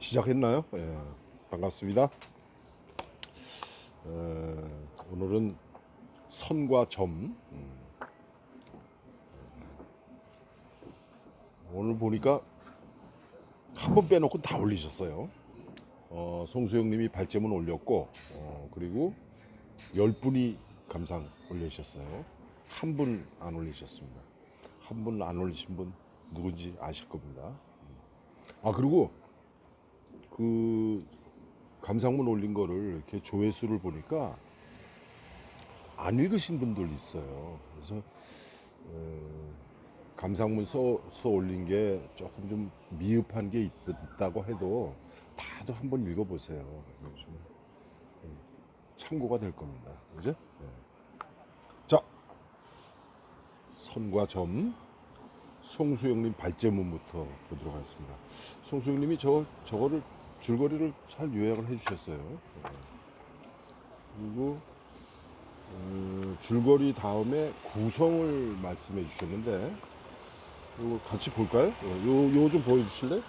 시작했나요? 예, 반갑습니다. 오늘은 선과 점. 오늘 보니까 한 번 빼놓고 다 올리셨어요. 송수영님이 발제문 올렸고, 그리고 10분이 감상 올리셨어요. 한 분 안 올리셨습니다. 한 분 안 올리신 분 누군지 아실 겁니다. 그리고 그 감상문 올린 거를 이렇게 조회수를 보니까 안 읽으신 분들 있어요. 그래서 감상문 써 올린 게 조금 좀 미흡한 게 있다고 해도 다들 한번 읽어보세요. 좀 참고가 될 겁니다. 그죠? 네. 자, 선과 점. 송수영님 발제문부터 보도록 하겠습니다. 송수영님이 저거를 줄거리를 잘 요약을 해주셨어요. 네. 그리고 줄거리 다음에 구성을 말씀해 주셨는데 이거 같이 볼까요? 요 좀 보여주실래요?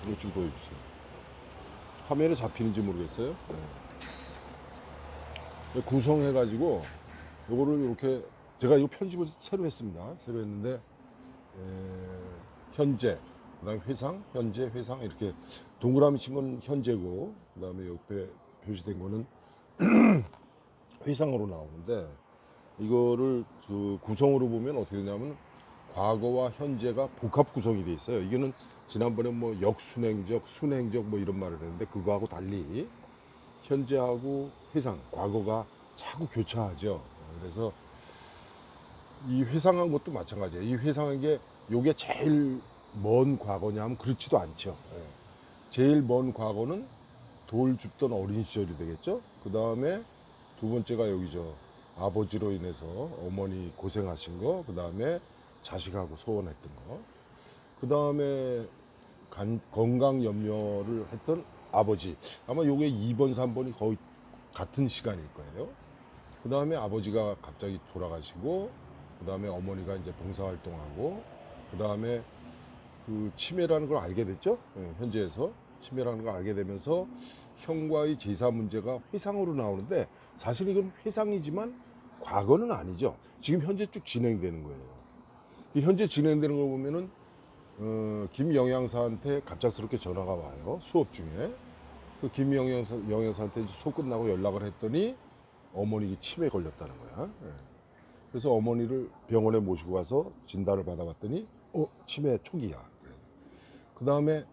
이거 좀 보여주세요. 화면에 잡히는지 모르겠어요. 구성해가지고 요거를 이렇게 제가 이거 편집을 새로 했습니다. 새로 했는데 현재, 그다음에 회상, 현재, 회상 이렇게 동그라미 친 건 현재고 그다음에 옆에 표시된 거는 회상으로 나오는데 이거를 그 구성으로 보면 어떻게 되냐면 과거와 현재가 복합 구성이 돼 있어요. 이거는 지난번에 뭐 역순행적, 순행적 뭐 이런 말을 했는데 그거하고 달리 현재하고 회상, 과거가 자꾸 교차하죠. 그래서 이 회상한 것도 마찬가지예요. 이 회상한 게 요게 제일 먼 과거냐 하면 그렇지도 않죠. 제일 먼 과거는 돌 줍던 어린 시절이 되겠죠. 그 다음에 두 번째가 여기죠. 아버지로 인해서 어머니 고생하신 거, 그 다음에 자식하고 소원했던 거, 그 다음에 건강 염려를 했던 아버지. 아마 요게 2번, 3번이 거의 같은 시간일 거예요. 그 다음에 아버지가 갑자기 돌아가시고, 그 다음에 어머니가 이제 봉사활동하고, 그 다음에 그 치매라는 걸 알게 됐죠. 현재에서 치매라는 걸 알게 되면서 형과의 제사 문제가 회상으로 나오는데 사실 이건 회상이지만 과거는 아니죠. 지금 현재 쭉 진행되는 거예요. 현재 진행되는 걸 보면은 김영양사한테 갑작스럽게 전화가 와요. 수업 중에. 그 김영양사한테 수업 끝나고 연락을 했더니 어머니 치매에 걸렸다는 거야. 그래서 어머니를 병원에 모시고 가서 진단을 받아봤더니 치매 초기야. 그 다음에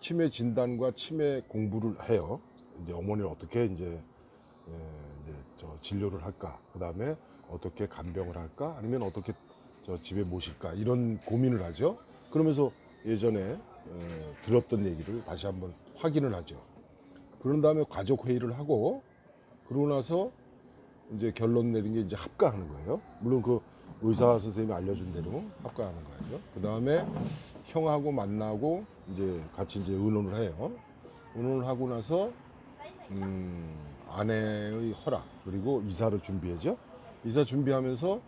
치매 진단과 치매 공부를 해요. 이제 어머니를 어떻게 이제 진료를 할까? 그 다음에 어떻게 간병을 할까? 아니면 어떻게 집에 모실까? 이런 고민을 하죠. 그러면서 예전에 들었던 얘기를 다시 한번 확인을 하죠. 그런 다음에 가족 회의를 하고 그러고 나서 이제 결론 내린 게 이제 합가하는 거예요. 물론 그 의사 선생님이 알려준 대로 합가하는 거예요. 그 다음에 형하고 만나고 이제 같이 이제 의논을 해요. 의논을 하고 나서 아내의 허락 그리고 이사를 준비하죠. 이사 준비하면서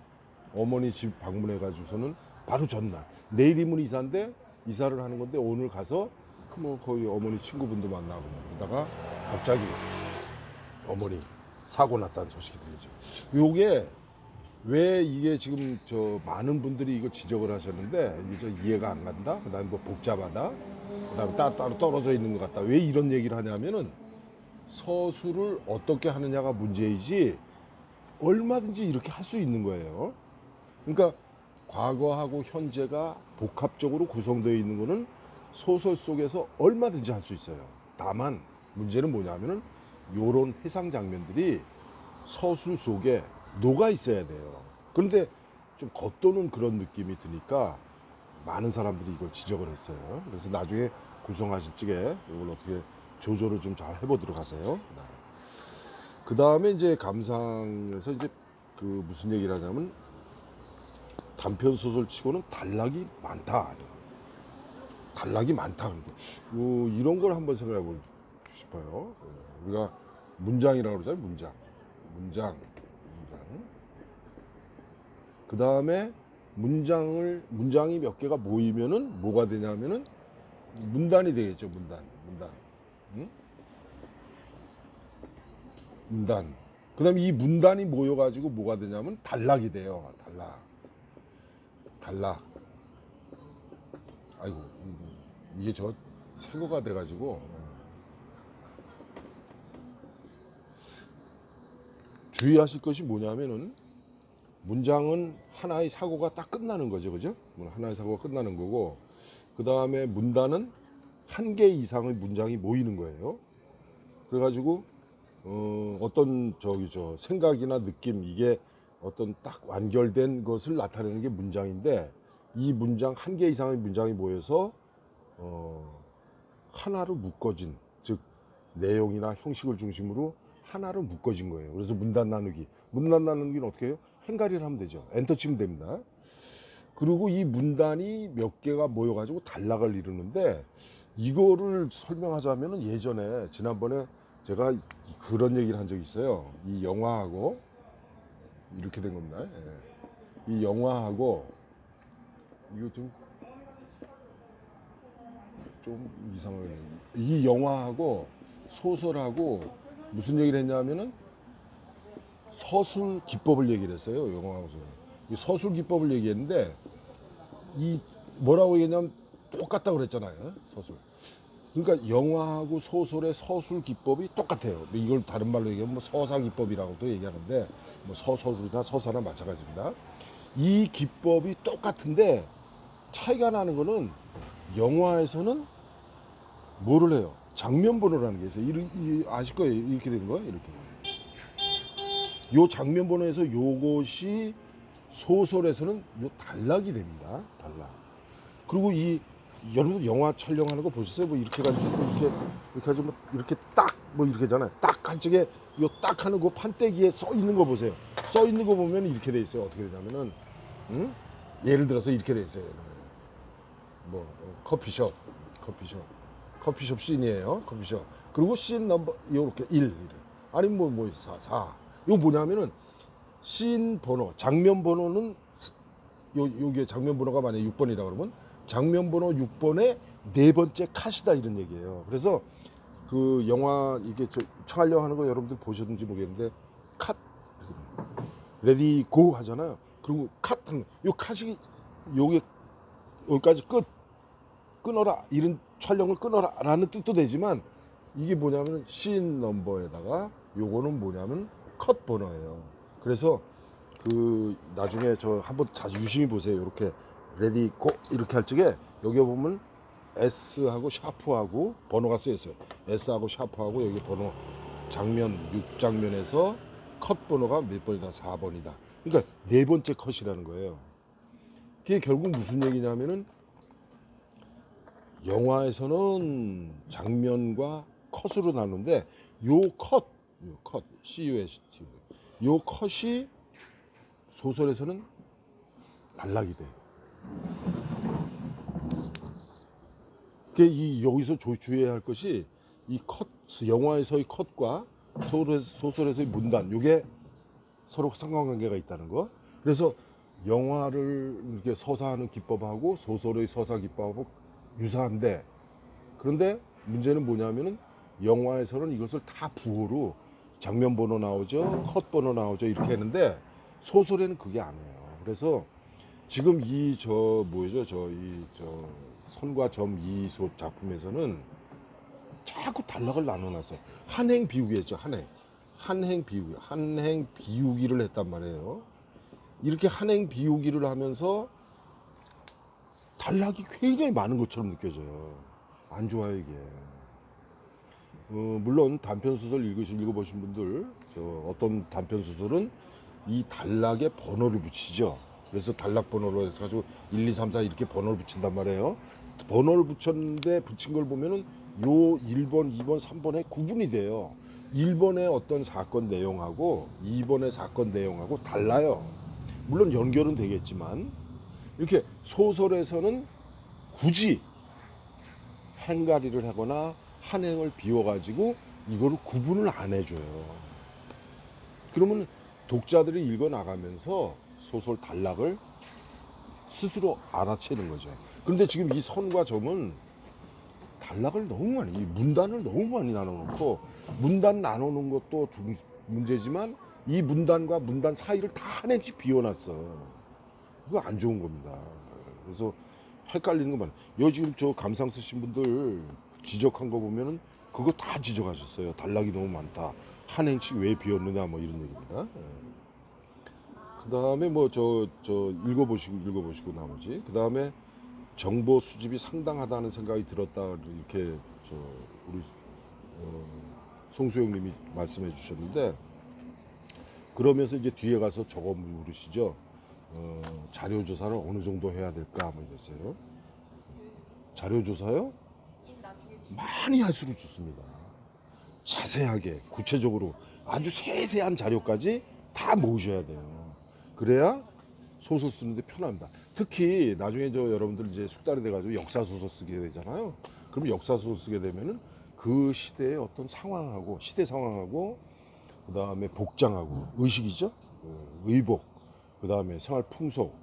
어머니 집 방문해 가지고서는 바로 전날 내일이면 이사인데 이사를 하는 건데 오늘 가서 뭐 거의 어머니 친구분도 만나고 그러다가 갑자기 어머니 사고 났다는 소식이 들리죠. 요게 왜 이게 지금 많은 분들이 이거 지적을 하셨는데 이게 이해가 안 간다. 그다음에 뭐 복잡하다. 그다음에 따로 떨어져 있는 것 같다. 왜 이런 얘기를 하냐면은 서술을 어떻게 하느냐가 문제이지 얼마든지 이렇게 할 수 있는 거예요. 그러니까 과거하고 현재가 복합적으로 구성되어 있는 거는 소설 속에서 얼마든지 할 수 있어요. 다만 문제는 뭐냐면은 요런 회상 장면들이 서술 속에 녹아 있어야 돼요. 그런데 좀 겉도는 그런 느낌이 드니까 많은 사람들이 이걸 지적을 했어요. 그래서 나중에 구성하실 적에 이걸 어떻게 조절을 좀 잘 해보도록 하세요. 그 다음에 이제 감상에서 이제 그 무슨 얘기를 하냐면 단편 소설 치고는 단락이 많다. 단락이 많다. 이런 걸 한번 생각해 보고 싶어요. 우리가 문장이라고 그러잖아요. 문장. 그 다음에 문장이 몇 개가 모이면은 뭐가 되냐면은 문단이 되겠죠. 문단. 응? 문단. 그다음에 이 문단이 모여가지고 뭐가 되냐면 단락이 돼요. 단락. 아이고 이게 저 새거가 돼가지고 주의하실 것이 뭐냐면은 문장은 하나의 사고가 딱 끝나는 거죠, 그죠? 하나의 사고가 끝나는 거고 그 다음에 문단은 한 개 이상의 문장이 모이는 거예요. 그래가지고 어떤 생각이나 느낌 이게 어떤 딱 완결된 것을 나타내는 게 문장인데 이 문장 한 개 이상의 문장이 모여서 하나로 묶어진 즉 내용이나 형식을 중심으로 하나로 묶어진 거예요. 그래서 문단 나누기는 어떻게 해요? 행가리를 하면 되죠. 엔터 치면 됩니다. 그리고 이 문단이 몇 개가 모여가지고 단락을 이루는데 이거를 설명하자면은 예전에 지난번에 제가 그런 얘기를 한 적이 있어요. 이 영화하고 이렇게 된 겁니다. 예. 이 영화하고 이거 좀 이상하게 이 영화하고 소설하고 무슨 얘기를 했냐면은 서술 기법을 얘기를 했어요. 영화하고 소설. 이 서술 기법을 얘기했는데 이 뭐라고 얘기했냐면 똑같다고 그랬잖아요. 서술. 그러니까 영화하고 소설의 서술 기법이 똑같아요. 이걸 다른 말로 얘기하면 뭐 서사 기법이라고도 얘기하는데 뭐 서술이나 서사나 마찬가지입니다. 이 기법이 똑같은데 차이가 나는 거는 영화에서는 뭐를 해요? 장면 번호라는 게 있어요. 아실 거예요. 이렇게 되는 거예요. 이렇게. 요 장면 번호에서 요것이 소설에서는 요 단락이 됩니다. 단락. 그리고 이 여러분 영화 촬영하는 거 보셨어요? 뭐 이렇게 가지고 이렇게 가지고 뭐 이렇게 딱 뭐 이렇게잖아요. 딱 한쪽에 요 딱 하는 그 판때기에 써 있는 거 보세요. 써 있는 거 보면 이렇게 돼 있어요. 어떻게 되냐면은 예를 들어서 이렇게 돼 있어요. 뭐 커피숍 씬이에요. 커피숍. 그리고 씬 넘버 요렇게 1 아니면 뭐 4. 이거 뭐냐면은 씬 번호, 장면 번호는 요게 장면 번호가 만약에 6번이라 그러면 장면 번호 6번에 네 번째 컷이다 이런 얘기예요. 그래서 그 영화 이게 촬영하는 거 여러분들 보셨는지 모르겠는데 컷 레디 고 하잖아요. 그리고 요 컷이 요게 여기까지 끊어라 이런 촬영을 끊어라라는 뜻도 되지만 이게 뭐냐면 씬 넘버에다가 요거는 뭐냐면 컷 번호예요. 그래서 그 나중에 저 한번 다시 유심히 보세요. 이렇게 레디 고 이렇게 할 적에 여기 보면 S하고 샤프하고 번호가 쓰여 있어요. S하고 샤프하고 여기 번호 장면 6장면에서 컷 번호가 몇 번이다? 4번이다. 그러니까 네 번째 컷이라는 거예요. 그게 결국 무슨 얘기냐면은 영화에서는 장면과 컷으로 나누는데 요 컷, CUST, 요 컷이 소설에서는 단락이 돼. 여기서 주의해야 할 것이 이 컷, 영화에서의 컷과 소설에서의 문단, 이게 서로 상관관계가 있다는 거. 그래서 영화를 이렇게 서사하는 기법하고 소설의 서사 기법하고 유사한데, 그런데 문제는 뭐냐면은 영화에서는 이것을 다 부호로 장면 번호 나오죠, 컷 번호 나오죠 이렇게 했는데 소설에는 그게 아니에요. 그래서 지금 선과 점 이 작품에서는 자꾸 단락을 나눠놨어요. 한행 비우기 했죠. 한행 비우기를 했단 말이에요. 이렇게 한행 비우기를 하면서 단락이 굉장히 많은 것처럼 느껴져요. 안 좋아요 이게. 물론 단편소설 읽어보신 분들 어떤 단편소설은 이 단락에 번호를 붙이죠. 그래서 단락 번호로 해가지고 1, 2, 3, 4 이렇게 번호를 붙인단 말이에요. 번호를 붙인 걸 보면은 요 1번, 2번, 3번에 구분이 돼요. 1번의 어떤 사건 내용하고 2번의 사건 내용하고 달라요. 물론 연결은 되겠지만 이렇게 소설에서는 굳이 행가리를 하거나 한행을 비워가지고 이거를 구분을 안 해줘요. 그러면 독자들이 읽어 나가면서 소설 단락을 스스로 알아채는 거죠. 그런데 지금 이 선과 점은 단락을 너무 많이, 이 문단을 너무 많이 나눠놓고, 문단 나눠놓은 것도 문제지만 이 문단과 문단 사이를 다 한 행씩 비워놨어. 그거 안 좋은 겁니다. 그래서 헷갈리는 거 많아요. 여 지금 저 감상 쓰신 분들 지적한 거 보면은 그거 다 지적하셨어요. 단락이 너무 많다. 한 행씩 왜 비웠느냐 뭐 이런 얘기입니다. 그 다음에 뭐 저 읽어보시고 나머지. 그 다음에 정보 수집이 상당하다는 생각이 들었다 이렇게 저 우리 송수영님이 말씀해 주셨는데, 그러면서 이제 뒤에 가서 저거 물으시죠. 자료 조사를 어느 정도 해야 될까 뭐 이랬어요. 자료 조사요? 많이 할수록 좋습니다. 자세하게 구체적으로 아주 세세한 자료까지 다 모으셔야 돼요. 그래야 소설 쓰는데 편합니다. 특히 나중에 저 여러분들 이제 숙달이 돼가지고 역사 소설 쓰게 되잖아요. 그럼 역사 소설 쓰게 되면은 그 시대의 어떤 상황하고 시대 상황하고 그 다음에 복장하고 의식이죠. 의복, 그 다음에 생활 풍속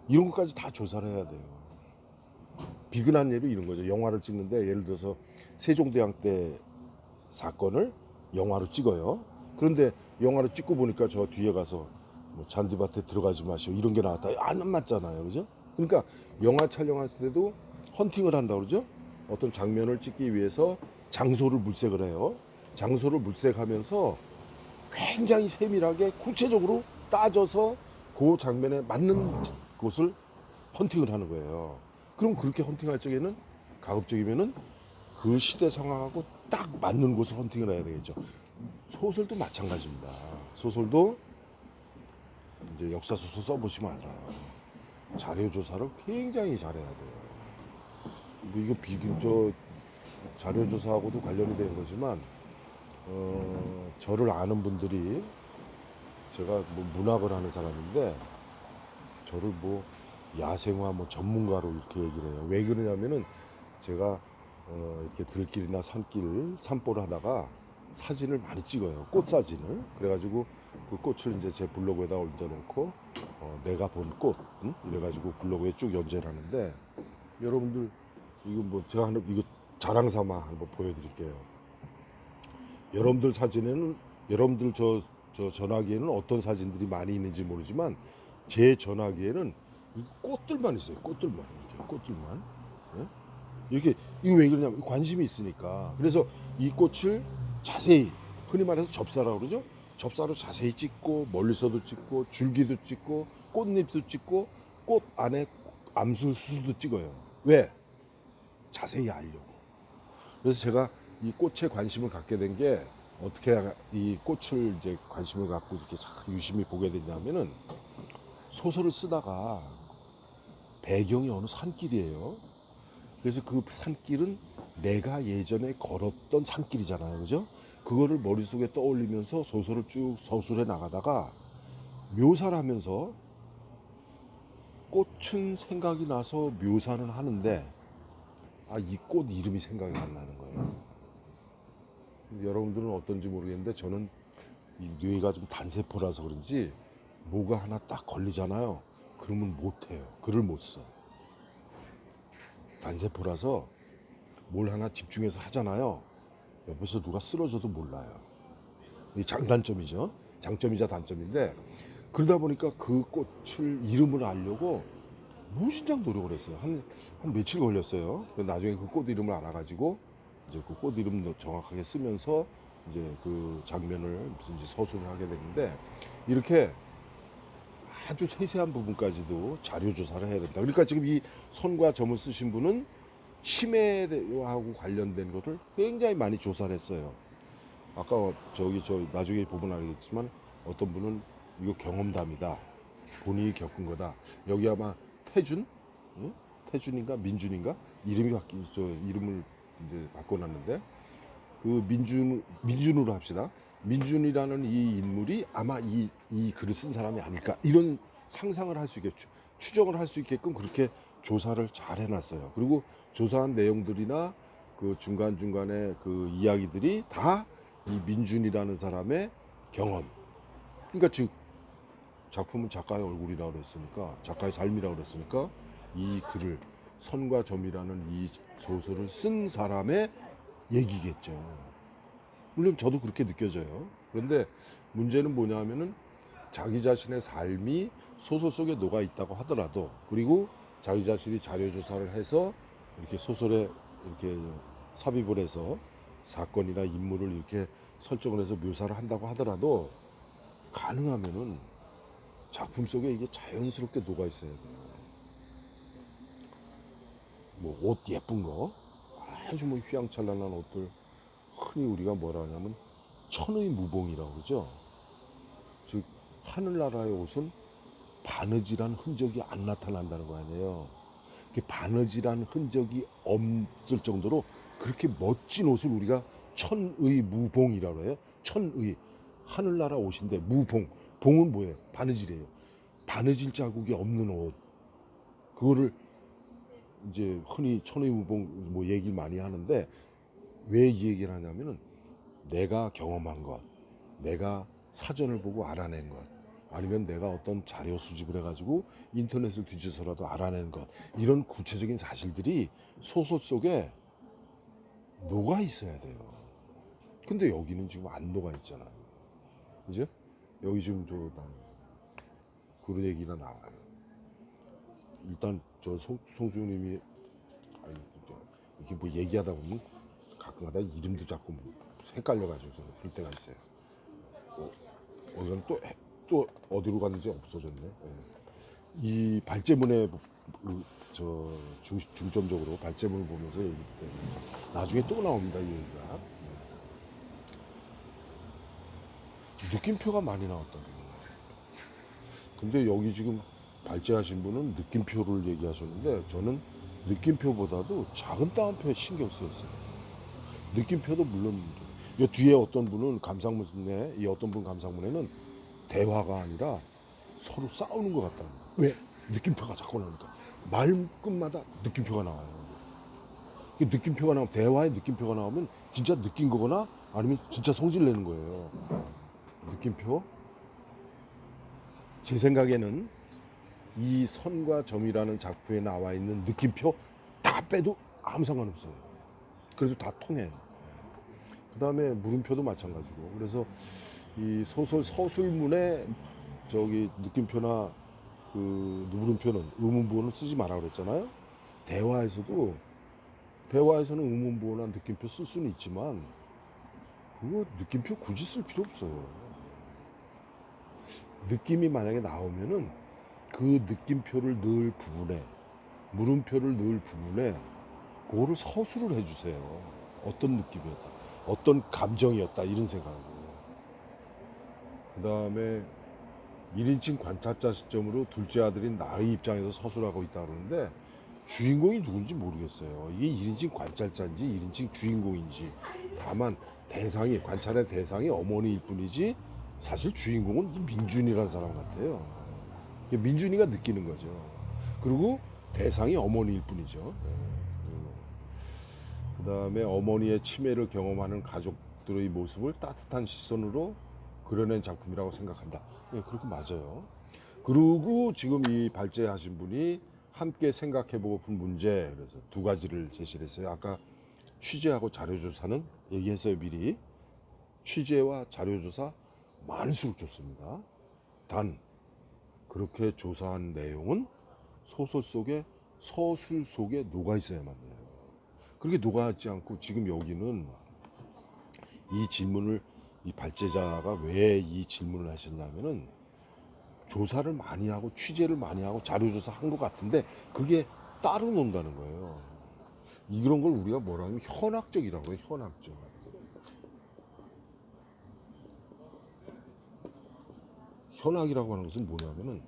이런 것까지 다 조사를 해야 돼요. 비근한 예로 이런 거죠. 영화를 찍는데 예를 들어서 세종대왕 때 사건을 영화로 찍어요. 그런데 영화를 찍고 보니까 저 뒤에 가서 뭐 잔디밭에 들어가지 마시오 이런 게 나왔다. 안 맞잖아요. 그죠? 그러니까 영화 촬영할 때도 헌팅을 한다 그러죠. 어떤 장면을 찍기 위해서 장소를 물색을 해요. 장소를 물색하면서 굉장히 세밀하게 구체적으로 따져서 그 장면에 맞는 곳을 헌팅을 하는 거예요. 그럼 그렇게 헌팅할 적에는 가급적이면은 그 시대 상황하고 딱 맞는 곳을 헌팅을 해야 되겠죠. 소설도 마찬가지입니다. 소설도 이제 역사 소설 써보시면 알아요. 자료 조사를 굉장히 잘해야 돼요. 이거 저 자료 조사하고도 관련이 되는 거지만 저를 아는 분들이 제가 뭐 문학을 하는 사람인데 저를 뭐 야생화 뭐 전문가로 이렇게 얘기를 해요. 왜 그러냐면은 제가 이렇게 들길이나 산보를 하다가 사진을 많이 찍어요. 꽃 사진을. 그래가지고 그 꽃을 이제 제 블로그에다 올려놓고 내가 본 꽃, 이래가지고 블로그에 쭉 연재를 하는데, 여러분들 이거 뭐 제가 이거 자랑 삼아 한번 보여드릴게요. 여러분들 사진에는 여러분들 저 전화기에는 어떤 사진들이 많이 있는지 모르지만 제 전화기에는 꽃들만 있어요. 꽃들만 이렇게 꽃들만. 예? 이렇게 이거 왜 그러냐면 관심이 있으니까. 그래서 이 꽃을 자세히 흔히 말해서 접사라고 그러죠. 접사로 자세히 찍고 멀리서도 찍고 줄기도 찍고 꽃잎도 찍고 꽃 안에 암수 수수도 찍어요. 왜? 자세히 알려고. 그래서 제가 이 꽃에 관심을 갖게 된 게 어떻게 이 꽃을 이제 관심을 갖고 이렇게 유심히 보게 됐냐면은 소설을 쓰다가 배경이 어느 산길이에요. 그래서 그 산길은 내가 예전에 걸었던 산길이잖아요. 그죠? 그거를 머릿속에 떠올리면서 소설을 쭉 서술해 나가다가 묘사를 하면서 꽃은 생각이 나서 묘사는 하는데 이 꽃 이름이 생각이 안 나는 거예요. 여러분들은 어떤지 모르겠는데 저는 이 뇌가 좀 단세포라서 그런지 뭐가 하나 딱 걸리잖아요. 그러면 못해요. 글을 못 써. 단세포라서 뭘 하나 집중해서 하잖아요. 옆에서 누가 쓰러져도 몰라요. 이 장단점이죠. 장점이자 단점인데, 그러다 보니까 그 꽃을 이름을 알려고 무진장 노력을 했어요. 한 며칠 걸렸어요. 나중에 그 꽃 이름을 알아가지고 이제 그 꽃 이름 정확하게 쓰면서 이제 그 장면을 이제 서술을 하게 됐는데, 이렇게 아주 세세한 부분까지도 자료 조사를 해야 된다. 그러니까 지금 이 선과 점을 쓰신 분은 치매하고 관련된 것을 굉장히 많이 조사를 했어요. 아까 저 나중에 보면 알겠지만 어떤 분은 이거 경험담이다. 본인이 겪은 거다. 여기 아마 태준? 응? 태준인가 민준인가? 이름을 이제 바꿔놨는데, 그 민준으로 합시다. 민준이라는 이 인물이 아마 이 글을 쓴 사람이 아닐까, 이런 상상을 할 수 있겠죠. 추정을 할 수 있게끔 그렇게 조사를 잘 해놨어요. 그리고 조사한 내용들이나 그 중간중간에 그 이야기들이 다 이 민준이라는 사람의 경험. 그러니까 즉 작품은 작가의 얼굴이라고 그랬으니까, 작가의 삶이라고 그랬으니까 이 글을 선과 점이라는 이 소설을 쓴 사람의 얘기겠죠. 물론 저도 그렇게 느껴져요. 그런데 문제는 뭐냐면은 자기 자신의 삶이 소설 속에 녹아 있다고 하더라도, 그리고 자기 자신이 자료 조사를 해서 이렇게 소설에 이렇게 삽입을 해서 사건이나 인물을 이렇게 설정을 해서 묘사를 한다고 하더라도, 가능하면은 작품 속에 이게 자연스럽게 녹아 있어야 돼요. 뭐 옷 예쁜 거, 아주 뭐 휘황찬란한 옷들, 흔히 우리가 뭐라 하냐면 천의 무봉이라고 그러죠. 즉 하늘나라의 옷은 바느질한 흔적이 안 나타난다는 거 아니에요. 바느질한 흔적이 없을 정도로 그렇게 멋진 옷을 우리가 천의 무봉이라고 해요. 천의, 하늘나라 옷인데 무봉, 봉은 뭐예요? 바느질이에요. 바느질 자국이 없는 옷, 그거를 이제 흔히 천의 무봉 뭐 얘기를 많이 하는데, 왜 이 얘기를 하냐면은 내가 경험한 것, 내가 사전을 보고 알아낸 것, 아니면 내가 어떤 자료 수집을 해가지고 인터넷을 뒤져서라도 알아낸 것, 이런 구체적인 사실들이 소설 속에 녹아 있어야 돼요. 근데 여기는 지금 안 녹아 있잖아요. 그죠? 여기 지금 그런 얘기가 나와요. 일단 저 송수님이 이렇게 뭐 얘기하다 보면 가끔가다 이름도 자꾸 헷갈려가지고 그럴 때가 있어요. 어디는 또 어디로 갔는지 없어졌네. 예. 이 발제문에 중점적으로 발제문을 보면서 얘기 때문에 나중에 또 나옵니다, 이 얘기가. 느낌표가 많이 나왔다고. 근데 여기 지금 발제하신 분은 느낌표를 얘기하셨는데, 저는 느낌표보다도 작은 따옴표에 신경 쓰였어요. 느낌표도 물론 이 뒤에 어떤 분은 감상문에, 이 어떤 분 감상문에는 대화가 아니라 서로 싸우는 것 같다. 왜? 느낌표가 자꾸 나오니까 말끝마다 느낌표가 나와요. 느낌표가 나오면, 대화에 느낌표가 나오면 진짜 느낀 거거나 아니면 진짜 성질 내는 거예요. 느낌표. 제 생각에는 이 선과 점이라는 작품에 나와 있는 느낌표 다 빼도 아무 상관없어요. 그래도 다 통해요. 그 다음에 물음표도 마찬가지고. 그래서 이 소설 서술문에 저기 느낌표나 그 물음표는, 의문부호는 쓰지 마라 그랬잖아요. 대화에서는 의문부호나 느낌표 쓸 수는 있지만 그거 느낌표 굳이 쓸 필요 없어요. 느낌이 만약에 나오면은 그 느낌표를 넣을 부분에, 물음표를 넣을 부분에 그거를 서술을 해주세요. 어떤 느낌이었다, 어떤 감정이었다, 이런 생각으로. 그 다음에 1인칭 관찰자 시점으로 둘째 아들인 나의 입장에서 서술하고 있다 그러는데, 주인공이 누군지 모르겠어요. 이게 1인칭 관찰자인지 1인칭 주인공인지. 다만 관찰의 대상이 어머니일 뿐이지 사실 주인공은 민준이라는 사람 같아요. 민준이가 느끼는 거죠. 그리고 대상이 어머니일 뿐이죠. 그 다음에 어머니의 치매를 경험하는 가족들의 모습을 따뜻한 시선으로 그려낸 작품이라고 생각한다. 그렇게 맞아요. 그리고 지금 이 발제하신 분이 함께 생각해보고픈 문제, 그래서 두 가지를 제시를 했어요. 아까 취재하고 자료조사는 얘기했어요, 미리. 취재와 자료조사 많을수록 좋습니다. 단 그렇게 조사한 내용은 소설 속에, 서술 속에 녹아 있어야만 돼요. 그렇게 녹아있지 않고, 지금 여기는 이 질문을, 이 발제자가 왜 이 질문을 하셨냐면은 조사를 많이 하고 취재를 많이 하고 자료조사 한 것 같은데 그게 따로 논다는 거예요. 이런 걸 우리가 뭐라 하면 현학적이라고 해요. 현학적. 현학이라고 하는 것은 뭐냐면은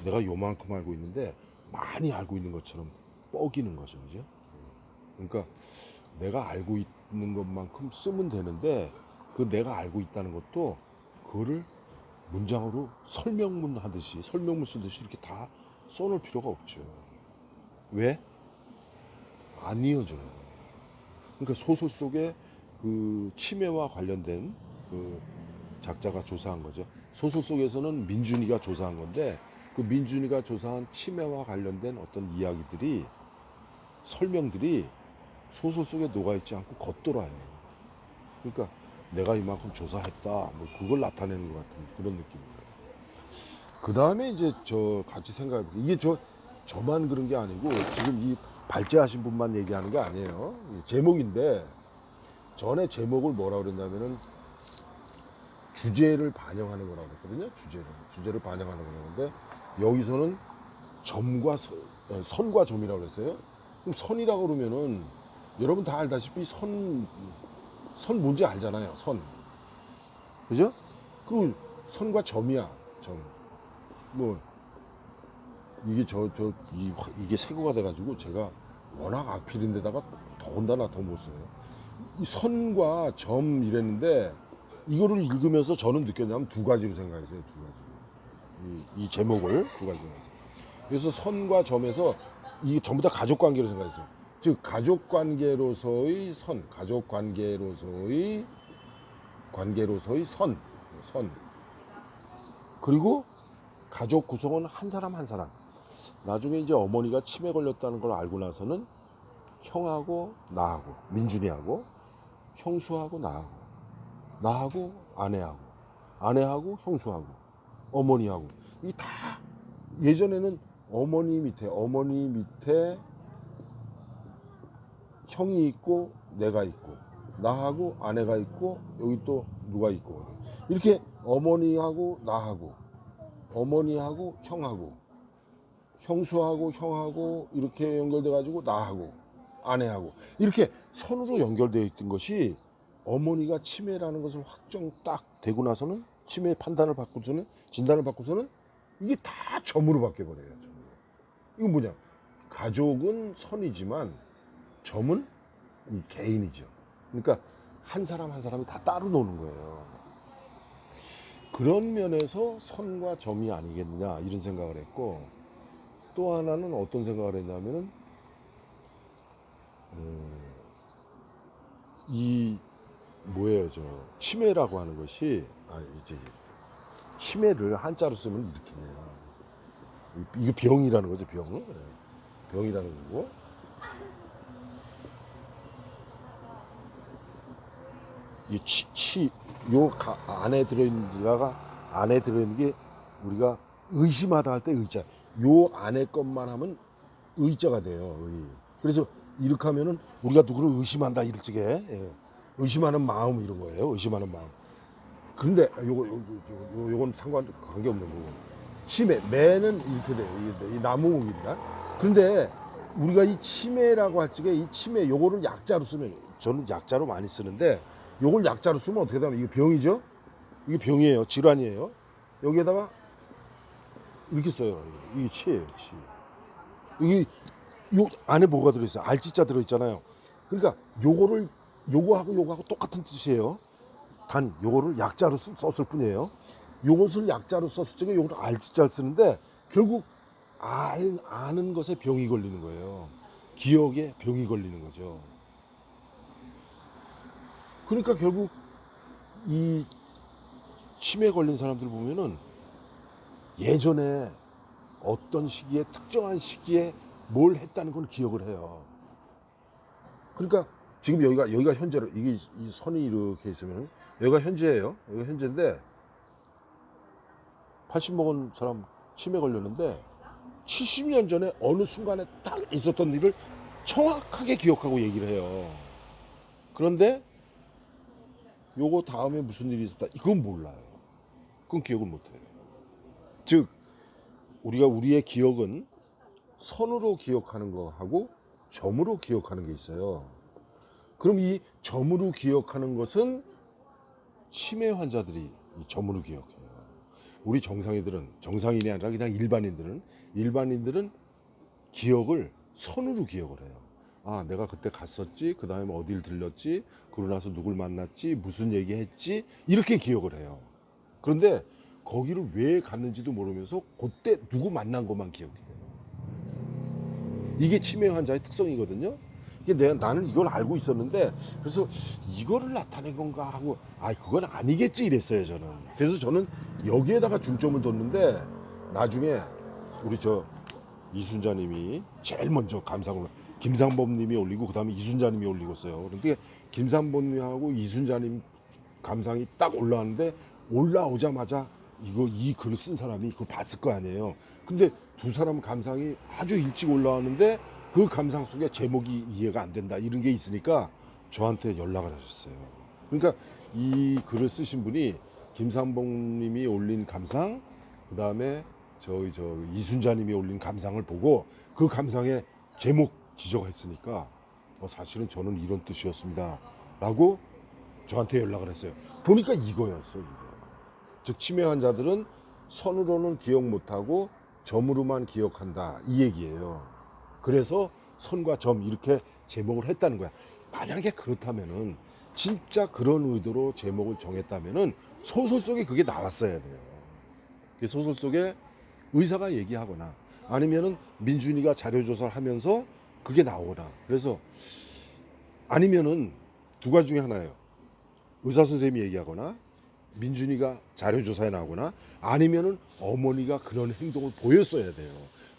내가 요만큼 알고 있는데 많이 알고 있는 것처럼 뻐기는 거죠. 그죠? 그러니까 내가 알고 있는 것만큼 쓰면 되는데, 그 내가 알고 있다는 것도 그거를 문장으로 설명문 하듯이, 설명문 쓰듯이 이렇게 다 써놓을 필요가 없죠. 왜? 안 이어져요. 그러니까 소설 속에 그 치매와 관련된 그 작자가 조사한 거죠. 소설 속에서는 민준이가 조사한 건데, 그 민준이가 조사한 치매와 관련된 어떤 이야기들이 설명들이 소설 속에 녹아있지 않고 겉돌아요. 그러니까 내가 이만큼 조사했다, 뭐 그걸 나타내는 것 같은 그런 느낌입니다. 그 다음에 이제 저 같이 생각해보세요. 이게 저만 그런 게 아니고 지금 이 발제하신 분만 얘기하는 게 아니에요. 제목인데 전에 제목을 뭐라 그랬냐면은 주제를 반영하는 거라고 그랬거든요. 주제를 반영하는 거라는데 여기서는 선과 점이라고 그랬어요. 그럼 선이라고 그러면은 여러분 다 알다시피 선 뭔지 알잖아요. 선, 그죠? 그 선과 점이야. 점. 뭐 이게 이게 세고가 돼가지고 제가 워낙 악필인데다가 더군다나 더 못 써요. 이 선과 점 이랬는데 이거를 읽으면서 저는 느꼈냐면 두 가지로 생각했어요. 두 가지. 이 제목을 두 가지로 생각했어요. 그래서 선과 점에서 이게 전부 다 가족 관계로 생각했어요. 즉 가족 관계로서의 선, 가족 관계로서의 선. 그리고 가족 구성원 한 사람 한 사람. 나중에 이제 어머니가 치매 걸렸다는 걸 알고 나서는 형하고 나하고, 민준이하고, 형수하고 나하고 아내하고 형수하고, 어머니하고. 이 다 예전에는 어머니 밑에 형이 있고 내가 있고 나하고 아내가 있고 여기 또 누가 있고 이렇게 어머니하고 나하고 어머니하고 형수하고 이렇게 연결돼 가지고 나하고 아내하고 이렇게 선으로 연결되어 있던 것이 어머니가 치매라는 것을 확정 딱 되고 나서는 치매 진단을 받고서는 이게 다 점으로 바뀌어 버려요. 이건 뭐냐? 가족은 선이지만 점은 개인이죠. 그러니까 한 사람 한 사람이 다 따로 노는 거예요. 그런 면에서 선과 점이 아니겠느냐 이런 생각을 했고 또 하나는 어떤 생각을 했냐면은 이 뭐예요 치매라고 하는 것이 이제 치매를 한자로 쓰면 이렇게 돼요. 이거 병이라는 거죠. 병이라는 거고 안에 들어있는 게 우리가 의심하다 할 때 의자. 요 안에 것만 하면 의자가 돼요. 그래서 이렇게 하면은 우리가 누구를 의심한다 이렇게 의심하는 마음 이런 거예요. 의심하는 마음. 그런데 요건 관계 없는 거고. 매는 이렇게 돼요. 이 나무입니다. 그런데 우리가 이 치매라고 할 적에 이 치매 요거를 약자로 쓰면 저는 약자로 많이 쓰는데 요걸 약자로 쓰면 어떻게 되냐면 이게 병이죠. 이게 병이에요. 질환이에요. 여기에다가 이렇게 써요. 이게 치예요. 이게 요 안에 뭐가 들어있어요? 알지자 들어있잖아요. 그러니까 요거하고 똑같은 뜻이에요. 단 요거를 약자로 썼을 뿐이에요. 요것을 약자로 썼을 적에 요거를 알지자를 쓰는데 결국 아는 것에 병이 걸리는 거예요. 기억에 병이 걸리는 거죠. 그러니까 결국 이 치매 걸린 사람들 보면은 예전에 어떤 시기에 특정한 시기에 뭘 했다는 걸 기억을 해요. 그러니까 지금 여기가 현재로 이게 이 선이 이렇게 있으면 여기가 현재예요. 여기가 현재인데 80 먹은 사람 치매 걸렸는데 70년 전에 어느 순간에 딱 있었던 일을 정확하게 기억하고 얘기를 해요. 그런데 요거 다음에 무슨 일이 있었다 이건 몰라요. 그건 기억을 못해요. 즉 우리의 기억은 선으로 기억하는 거하고 점으로 기억하는 게 있어요. 그럼 이 점으로 기억하는 것은 치매 환자들이 이 점으로 기억해요. 우리 정상인이 아니라 그냥 일반인들은 기억을 선으로 기억을 해요. 내가 그때 갔었지, 그 다음에 어딜 들렸지, 그러고 나서 누굴 만났지, 무슨 얘기했지 이렇게 기억을 해요. 그런데 거기를 왜 갔는지도 모르면서 그때 누구 만난 것만 기억해요. 이게 치매 환자의 특성이거든요. 나는 이걸 알고 있었는데 그래서 이거를 나타낸 건가 하고 그건 아니겠지 이랬어요 저는. 그래서 저는 여기에다가 중점을 뒀는데 나중에 우리 이순자님이 제일 먼저 감상을 김상범님이 올리고 그다음에 이순자님이 올리고 있어요. 그런데 김상범님하고 이순자님 감상이 딱 올라왔는데 올라오자마자 이 글을 쓴 사람이 그거 봤을 거 아니에요. 근데 두 사람 감상이 아주 일찍 올라왔는데 그 감상 속에 제목이 이해가 안 된다 이런 게 있으니까 저한테 연락을 하셨어요. 그러니까 이 글을 쓰신 분이 김상봉님이 올린 감상, 그 다음에 저 이순자님이 올린 감상을 보고 그 감상에 제목 지적했으니까 사실은 저는 이런 뜻이었습니다라고 저한테 연락을 했어요. 보니까 이거였어. 이거. 즉 치매 환자들은 선으로는 기억 못하고 점으로만 기억한다 이 얘기예요. 그래서 선과 점 이렇게 제목을 했다는 거야. 만약에 그렇다면은 진짜 그런 의도로 제목을 정했다면은 소설 속에 그게 나왔어야 돼요. 소설 속에 의사가 얘기하거나 아니면은 민준이가 자료조사를 하면서 그게 나오거나 그래서 아니면은 두 가지 중에 하나예요. 의사 선생님이 얘기하거나 민준이가 자료조사에 나오거나 아니면은 어머니가 그런 행동을 보였어야 돼요.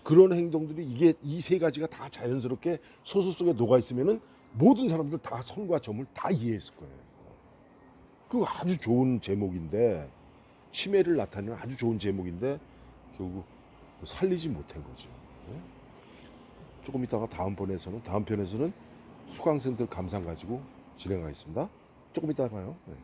그런 행동들이 이게 이 세 가지가 다 자연스럽게 소설 속에 녹아 있으면은 모든 사람들 다 선과 점을 다 이해했을 거예요. 그 아주 좋은 제목인데 치매를 나타내는 아주 좋은 제목인데 결국 살리지 못한 거죠. 네? 조금 이따가 다음 편에서는 수강생들 감상 가지고 진행하겠습니다. 조금 이따 봐요. 네.